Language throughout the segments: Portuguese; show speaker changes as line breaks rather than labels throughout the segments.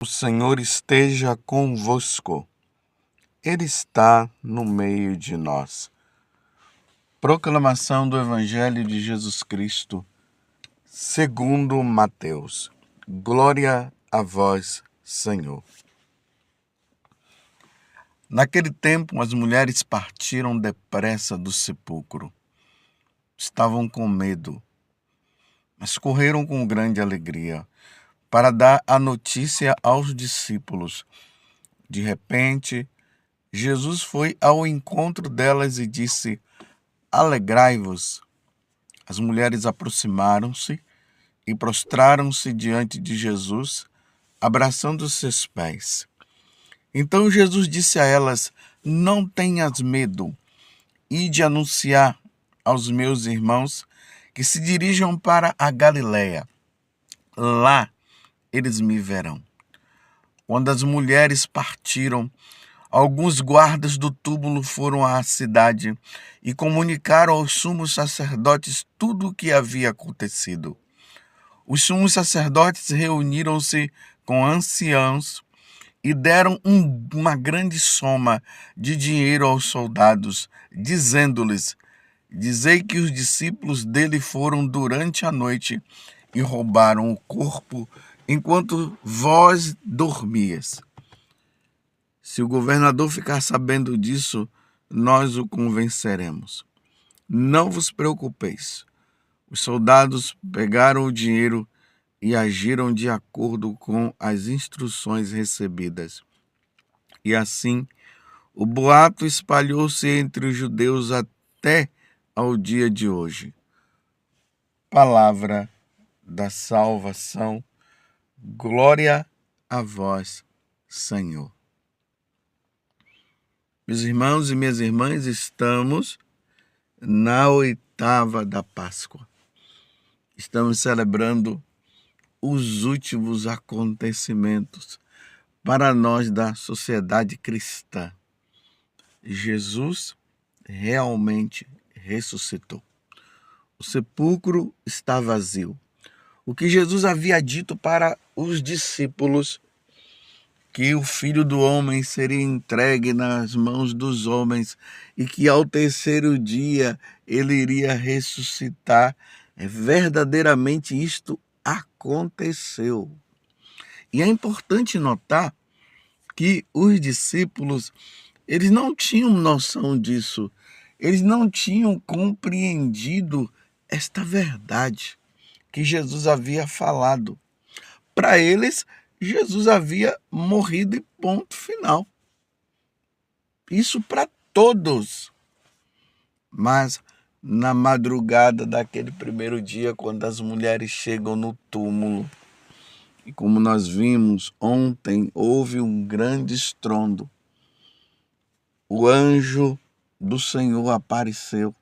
O Senhor esteja convosco. Ele está no meio de nós. Proclamação do Evangelho de Jesus Cristo, segundo Mateus. Glória a vós, Senhor. Naquele tempo, as mulheres partiram depressa do sepulcro. Estavam com medo, mas correram com grande alegria para dar a notícia aos discípulos. De repente, Jesus foi ao encontro delas e disse: Alegrai-vos. As mulheres aproximaram-se e prostraram-se diante de Jesus, abraçando seus pés. Então Jesus disse a elas: Não tenhas medo. Ide anunciar aos meus irmãos que se dirijam para a Galiléia. Lá eles me verão. Quando as mulheres partiram, alguns guardas do túmulo foram à cidade e comunicaram aos sumos sacerdotes tudo o que havia acontecido. Os sumos sacerdotes reuniram-se com anciãos e deram uma grande soma de dinheiro aos soldados, dizendo-lhes: Dizei que os discípulos dele foram durante a noite e roubaram o corpo enquanto vós dormias. Se o governador ficar sabendo disso, nós o convenceremos. Não vos preocupeis. Os soldados pegaram o dinheiro e agiram de acordo com as instruções recebidas. E assim, o boato espalhou-se entre os judeus até ao dia de hoje. Palavra da salvação. Glória a vós, Senhor. Meus irmãos e minhas irmãs, estamos na oitava da Páscoa. Estamos celebrando os últimos acontecimentos para nós da sociedade cristã. Jesus realmente ressuscitou. O sepulcro está vazio. O que Jesus havia dito para os discípulos, que o Filho do Homem seria entregue nas mãos dos homens e que ao terceiro dia ele iria ressuscitar, verdadeiramente isto aconteceu. E é importante notar que os discípulos, eles não tinham noção disso, eles não tinham compreendido esta verdade que Jesus havia falado. Para eles, Jesus havia morrido e ponto final. Isso para todos. Mas na madrugada daquele primeiro dia, quando as mulheres chegam no túmulo, e como nós vimos ontem, houve um grande estrondo. O anjo do Senhor apareceu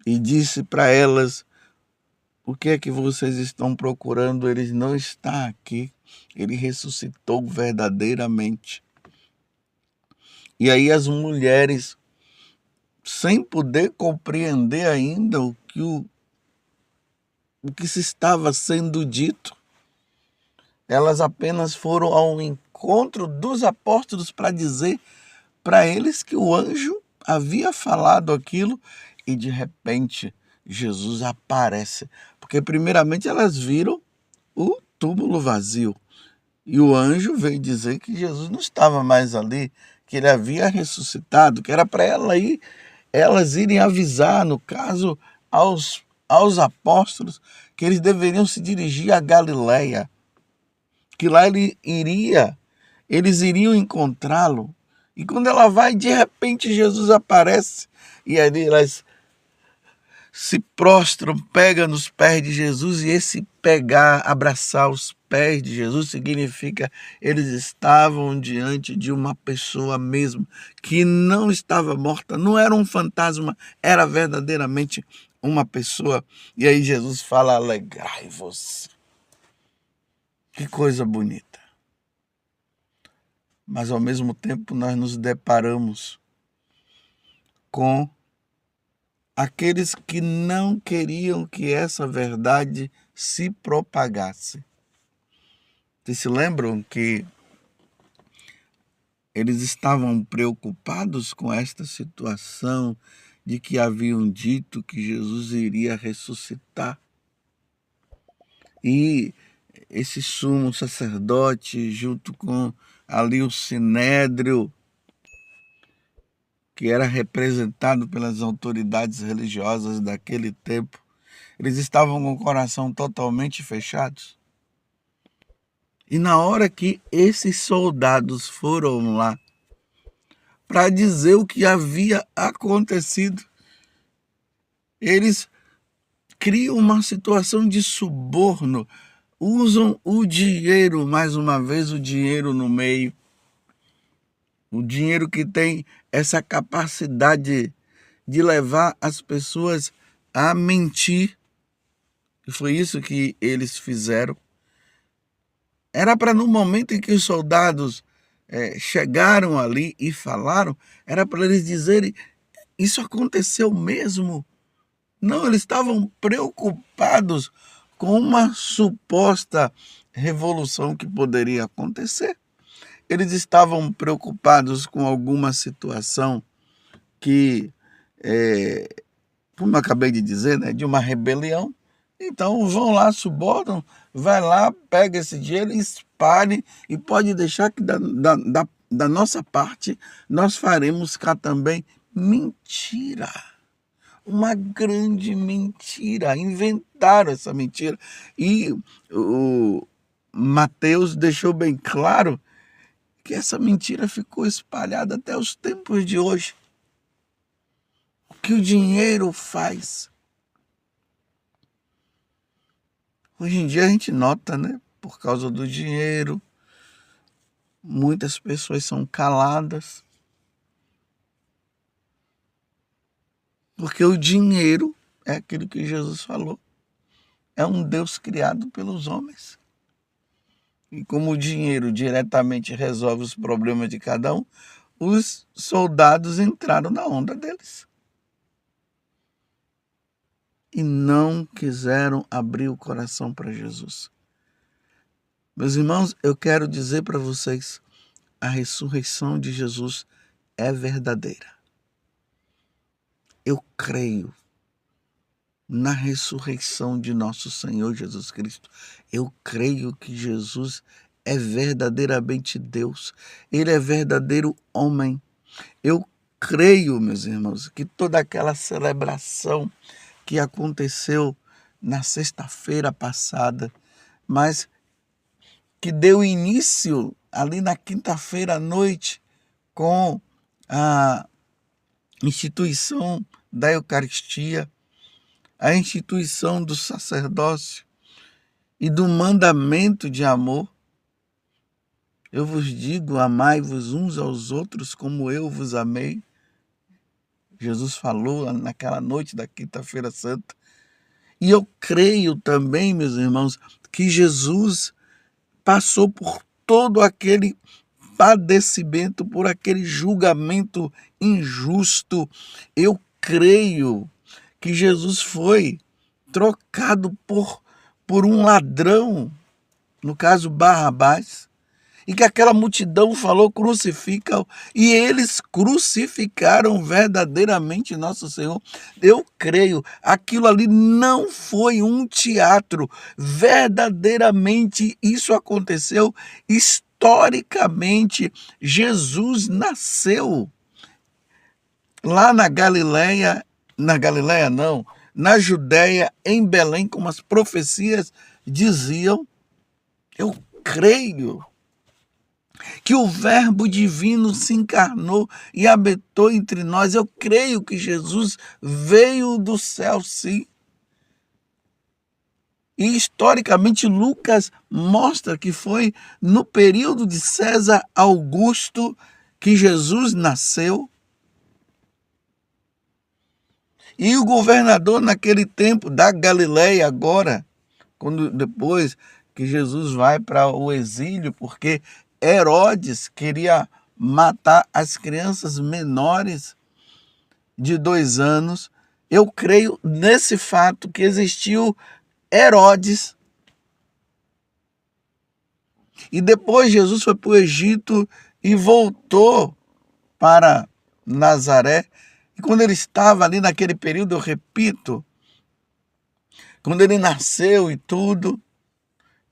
e disse para elas: O que é que vocês estão procurando? Ele não está aqui. Ele ressuscitou verdadeiramente. E aí as mulheres, sem poder compreender ainda o que se estava sendo dito, elas apenas foram ao encontro dos apóstolos para dizer para eles que o anjo havia falado aquilo e de repente Jesus aparece. Porque primeiramente elas viram o túmulo vazio e o anjo veio dizer que Jesus não estava mais ali, que ele havia ressuscitado, que era para elas irem avisar, no caso, aos apóstolos, que eles deveriam se dirigir a Galiléia, que lá eles iriam encontrá-lo. E quando ela vai, de repente Jesus aparece e ali elas se prostram, pegam nos pés de Jesus, e esse pegar, abraçar os pés de Jesus significa eles estavam diante de uma pessoa mesmo, que não estava morta, não era um fantasma, era verdadeiramente uma pessoa. E aí Jesus fala: alegrai-vos. Que coisa bonita. Mas ao mesmo tempo nós nos deparamos com aqueles que não queriam que essa verdade se propagasse. Vocês se lembram que eles estavam preocupados com esta situação de que haviam dito que Jesus iria ressuscitar? E esse sumo sacerdote, junto com ali o sinédrio, que era representado pelas autoridades religiosas daquele tempo, eles estavam com o coração totalmente fechados. E na hora que esses soldados foram lá para dizer o que havia acontecido, eles criam uma situação de suborno, usam o dinheiro, mais uma vez o dinheiro no meio, o dinheiro que tem essa capacidade de levar as pessoas a mentir. E foi isso que eles fizeram. Era para no momento em que os soldados chegaram ali e falaram, era para eles dizerem, isso aconteceu mesmo? Não, eles estavam preocupados com uma suposta revolução que poderia acontecer. Eles estavam preocupados com alguma situação que, como eu acabei de dizer, né, de uma rebelião. Então vão lá, subornam, vai lá, pega esse dinheiro, espalhe e pode deixar que da nossa parte nós faremos cá também. Mentira! Uma grande mentira. Inventaram essa mentira. E o Mateus deixou bem claro que essa mentira ficou espalhada até os tempos de hoje. O que o dinheiro faz? Hoje em dia a gente nota, né? Por causa do dinheiro, muitas pessoas são caladas. Porque o dinheiro é aquilo que Jesus falou. É um Deus criado pelos homens. E como o dinheiro diretamente resolve os problemas de cada um, os soldados entraram na onda deles. E não quiseram abrir o coração para Jesus. Meus irmãos, eu quero dizer para vocês, a ressurreição de Jesus é verdadeira. Eu creio na ressurreição de nosso Senhor Jesus Cristo. Eu creio que Jesus é verdadeiramente Deus. Ele é verdadeiro homem. Eu creio, meus irmãos, que toda aquela celebração que aconteceu na sexta-feira passada, mas que deu início ali na quinta-feira à noite com a instituição da Eucaristia, a instituição do sacerdócio e do mandamento de amor. Eu vos digo, amai-vos uns aos outros como eu vos amei. Jesus falou naquela noite da quinta-feira santa. E eu creio também, meus irmãos, que Jesus passou por todo aquele padecimento, por aquele julgamento injusto. Eu creio que Jesus foi trocado por um ladrão, no caso Barrabás, e que aquela multidão falou, crucifica-o, e eles crucificaram verdadeiramente nosso Senhor. Eu creio, aquilo ali não foi um teatro, verdadeiramente isso aconteceu. Historicamente, Jesus nasceu lá na Galileia não, na Judéia, em Belém, como as profecias diziam. Eu creio que o Verbo divino se encarnou e habitou entre nós. Eu creio que Jesus veio do céu, sim. E historicamente Lucas mostra que foi no período de César Augusto que Jesus nasceu. E o governador naquele tempo da Galileia agora, quando depois que Jesus vai para o exílio, porque Herodes queria matar as crianças menores de 2 anos. Eu creio nesse fato que existiu Herodes, E depois Jesus foi para o Egito e voltou para Nazaré. E quando ele estava ali naquele período, eu repito, quando ele nasceu e tudo,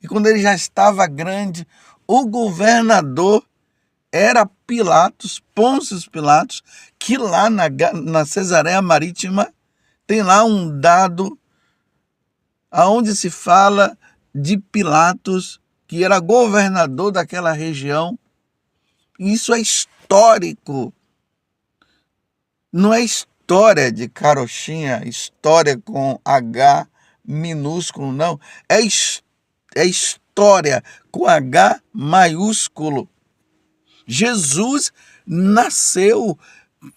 e quando ele já estava grande, o governador era Pilatos, Pôncio Pilatos, que lá na Cesareia Marítima tem lá um dado aonde se fala de Pilatos, que era governador daquela região. Isso é histórico. Não é história de carochinha, história com H minúsculo, não. É história com H maiúsculo. Jesus nasceu,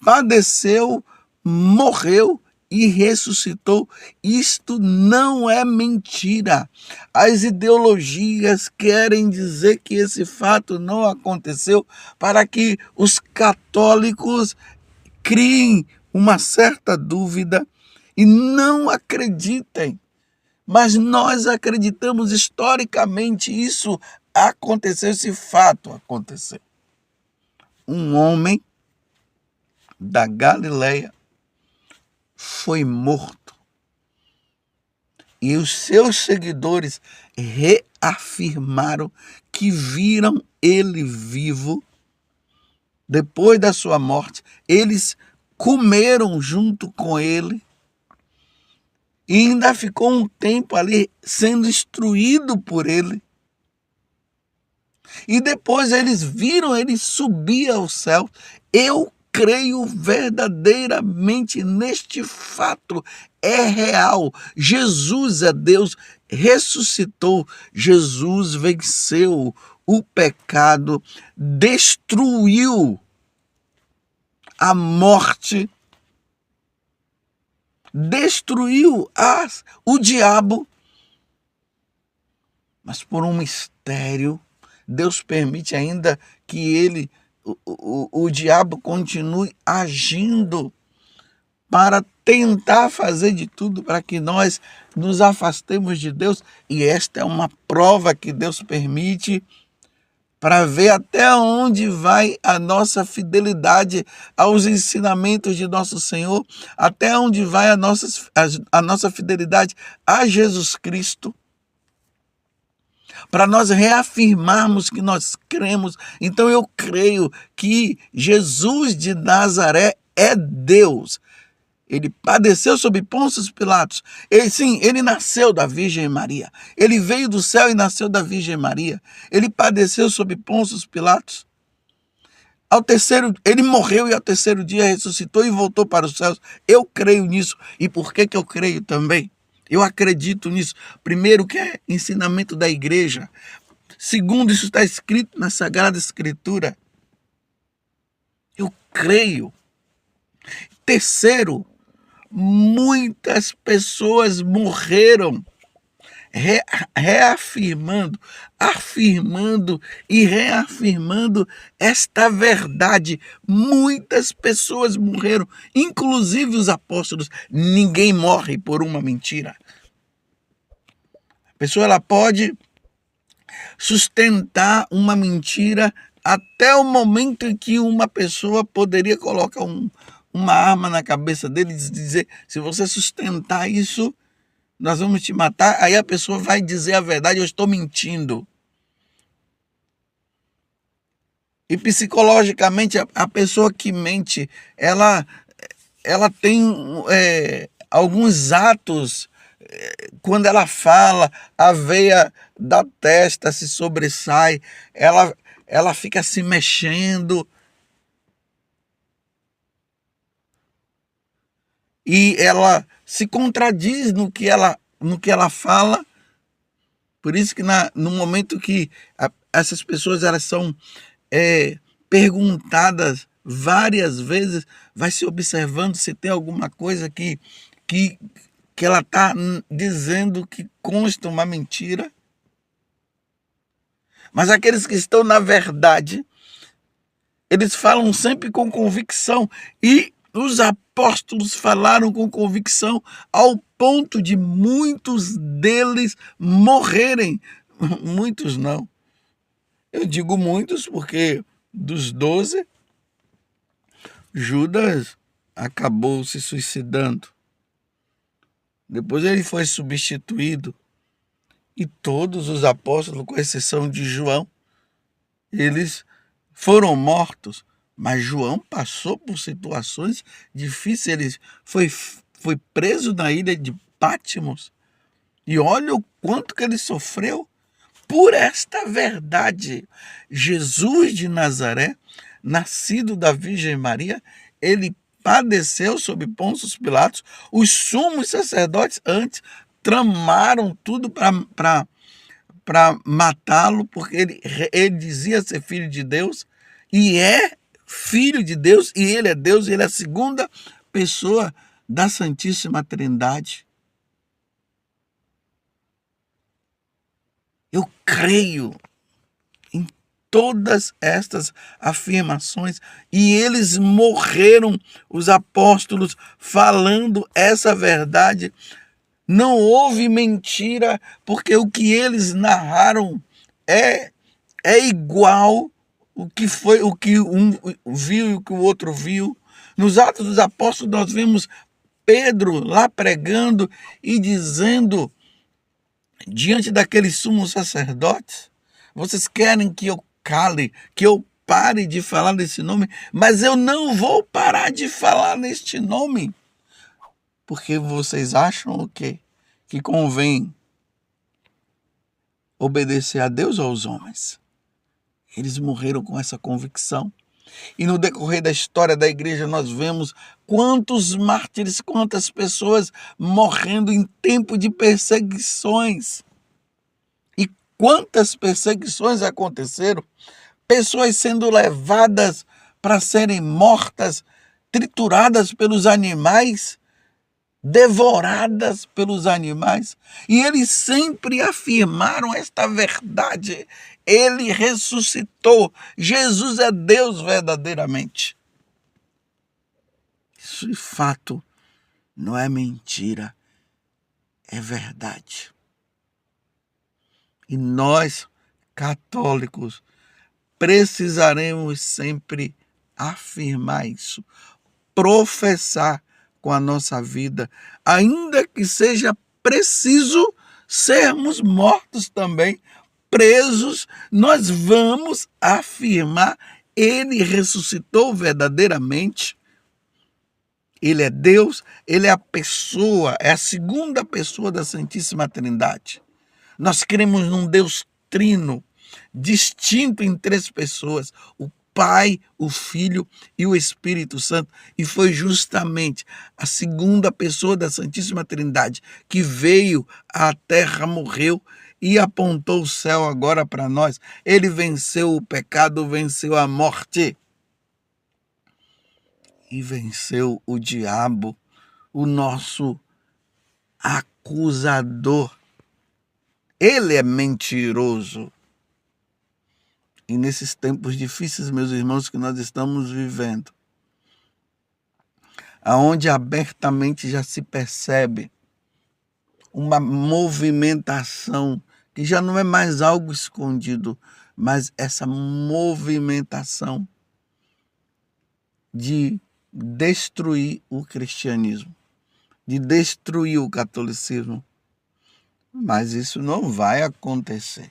padeceu, morreu e ressuscitou. Isto não é mentira. As ideologias querem dizer que esse fato não aconteceu para que os católicos criem uma certa dúvida e não acreditem. Mas nós acreditamos historicamente, isso aconteceu, esse fato aconteceu. Um homem da Galileia foi morto e os seus seguidores reafirmaram que viram ele vivo. Depois da sua morte, eles comeram junto com ele e ainda ficou um tempo ali sendo instruído por ele. E depois eles viram ele subir ao céu. Eu creio verdadeiramente neste fato. É real. Jesus é Deus, ressuscitou. Jesus venceu o pecado, destruiu a morte, destruiu o diabo. Mas por um mistério, Deus permite ainda que o diabo continue agindo para tentar fazer de tudo para que nós nos afastemos de Deus. E esta é uma prova que Deus permite para ver até onde vai a nossa fidelidade aos ensinamentos de nosso Senhor, até onde vai a nossa fidelidade a Jesus Cristo, para nós reafirmarmos que nós cremos. Então eu creio que Jesus de Nazaré é Deus. Ele padeceu sob Pôncio Pilatos. Ele nasceu da Virgem Maria. Ele veio do céu e nasceu da Virgem Maria. Ele padeceu sob Pôncio Pilatos. Ele morreu e ao terceiro dia ressuscitou e voltou para os céus. Eu creio nisso. E por que eu creio também? Eu acredito nisso. Primeiro, que é ensinamento da igreja. Segundo, isso está escrito na Sagrada Escritura. Eu creio. Terceiro, muitas pessoas morreram afirmando e reafirmando esta verdade. Muitas pessoas morreram, inclusive os apóstolos. Ninguém morre por uma mentira. A pessoa ela pode sustentar uma mentira até o momento em que uma pessoa poderia colocar uma arma na cabeça dele e dizer: se você sustentar isso, nós vamos te matar. Aí a pessoa vai dizer a verdade: eu estou mentindo. E psicologicamente a pessoa que mente, ela tem alguns atos. Quando ela fala, a veia da testa se sobressai, ela fica se mexendo. E ela se contradiz no que ela fala. Por isso que no momento que essas pessoas elas são perguntadas várias vezes, vai se observando se tem alguma coisa que ela está dizendo que consta uma mentira. Mas aqueles que estão na verdade, eles falam sempre com convicção. E os apóstolos falaram com convicção ao ponto de muitos deles morrerem. Muitos não. Eu digo muitos porque dos 12, Judas acabou se suicidando. Depois ele foi substituído e todos os apóstolos, com exceção de João, eles foram mortos. Mas João passou por situações difíceis. Ele foi preso na ilha de Patmos. E olha o quanto que ele sofreu por esta verdade. Jesus de Nazaré, nascido da Virgem Maria, ele padeceu sob Pôncio Pilatos. Os sumos sacerdotes antes tramaram tudo para matá-lo, porque ele dizia ser filho de Deus, e é filho de Deus, e ele é Deus, e ele é a segunda pessoa da Santíssima Trindade. Eu creio em todas estas afirmações, e eles morreram, os apóstolos, falando essa verdade. Não houve mentira, porque o que eles narraram é igual o que foi, o que um viu e o que o outro viu. Nos Atos dos Apóstolos nós vemos Pedro lá pregando e dizendo diante daqueles sumos sacerdotes: vocês querem que eu cale, que eu pare de falar desse nome, mas eu não vou parar de falar neste nome. Porque vocês acham o quê? Que convém obedecer a Deus ou aos homens? Eles morreram com essa convicção. E no decorrer da história da igreja nós vemos quantos mártires, quantas pessoas morrendo em tempo de perseguições. E quantas perseguições aconteceram? Pessoas sendo levadas para serem mortas, trituradas pelos animais, devoradas pelos animais, e eles sempre afirmaram esta verdade: ele ressuscitou, Jesus é Deus verdadeiramente. Isso de fato não é mentira, é verdade. E nós, católicos, precisaremos sempre afirmar isso, professar com a nossa vida, ainda que seja preciso sermos mortos também, presos, nós vamos afirmar: ele ressuscitou verdadeiramente. Ele é Deus, ele é a pessoa, é a segunda pessoa da Santíssima Trindade. Nós cremos num Deus trino, distinto em três pessoas: o Pai, o Filho e o Espírito Santo. E foi justamente a segunda pessoa da Santíssima Trindade que veio à terra, morreu e apontou o céu agora para nós. Ele venceu o pecado, venceu a morte e venceu o diabo, o nosso acusador. Ele é mentiroso. E nesses tempos difíceis, meus irmãos, que nós estamos vivendo, aonde abertamente já se percebe uma movimentação que já não é mais algo escondido, mas essa movimentação de destruir o cristianismo, de destruir o catolicismo. Mas isso não vai acontecer,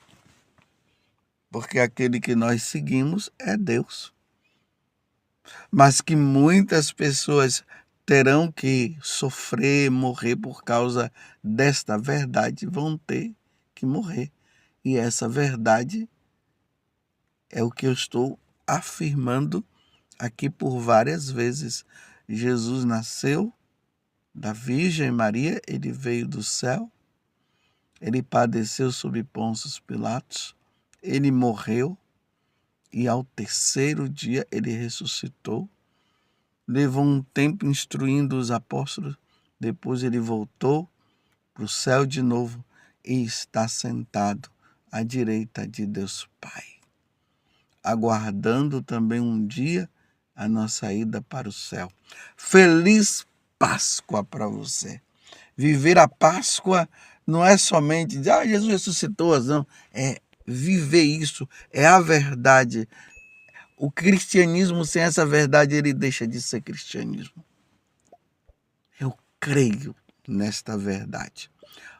porque aquele que nós seguimos é Deus. Mas que muitas pessoas terão que sofrer, morrer por causa desta verdade, vão ter que morrer. E essa verdade é o que eu estou afirmando aqui por várias vezes. Jesus nasceu da Virgem Maria, ele veio do céu, ele padeceu sob Pôncio Pilatos, ele morreu e ao terceiro dia ele ressuscitou. Levou um tempo instruindo os apóstolos, depois ele voltou para o céu de novo e está sentado à direita de Deus Pai, aguardando também um dia a nossa ida para o céu. Feliz Páscoa para você. Viver a Páscoa não é somente dizer: Jesus ressuscitou, não. É viver isso, é a verdade. O cristianismo sem essa verdade, ele deixa de ser cristianismo. Eu creio nesta verdade.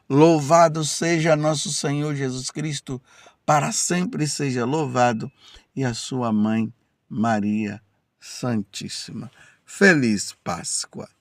Louvado seja nosso Senhor Jesus Cristo, para sempre seja louvado, e a sua mãe, Maria Santíssima. Feliz Páscoa!